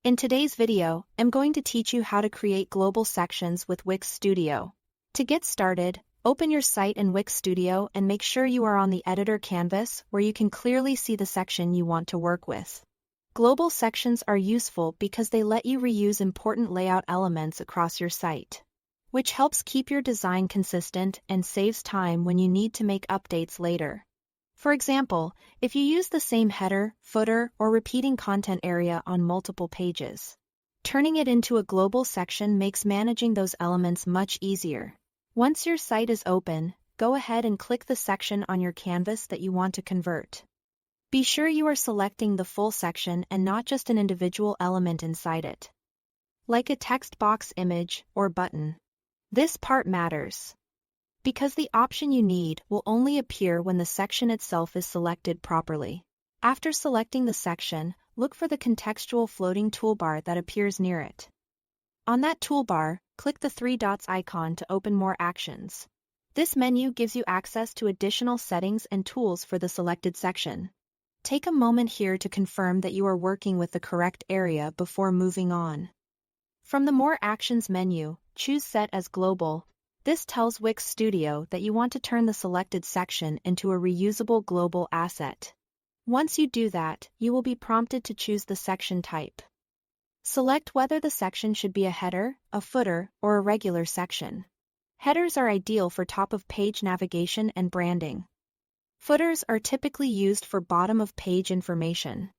In today's video, I'm going to teach you how to create global sections with Wix Studio. To get started, open your site in Wix Studio and make sure you are on the editor canvas where you can clearly see the section you want to work with. Global sections are useful because they let you reuse important layout elements across your site, which helps keep your design consistent and saves time when you need to make updates later. For example, if you use the same header, footer, or repeating content area on multiple pages, turning it into a global section makes managing those elements much easier. Once your site is open, go ahead and click the section on your canvas that you want to convert. Be sure you are selecting the full section and not just an individual element inside it, like a text box, image, or button. This part matters, because the option you need will only appear when the section itself is selected properly. After selecting the section, look for the contextual floating toolbar that appears near it. On that toolbar, click the three dots icon to open more actions. This menu gives you access to additional settings and tools for the selected section. Take a moment here to confirm that you are working with the correct area before moving on. From the More Actions menu, choose Set as Global. This tells Wix Studio that you want to turn the selected section into a reusable global asset. Once you do that, you will be prompted to choose the section type. Select whether the section should be a header, a footer, or a regular section. Headers are ideal for top-of-page navigation and branding. Footers are typically used for bottom-of-page information,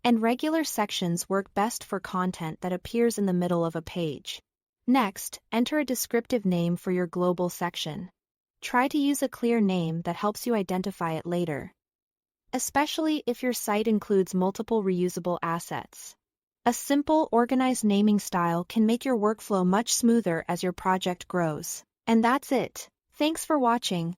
and regular sections work best for content that appears in the middle of a page. Next, enter a descriptive name for your global section. Try to use a clear name that helps you identify it later, especially if your site includes multiple reusable assets. A simple, organized naming style can make your workflow much smoother as your project grows. And that's it. Thanks for watching.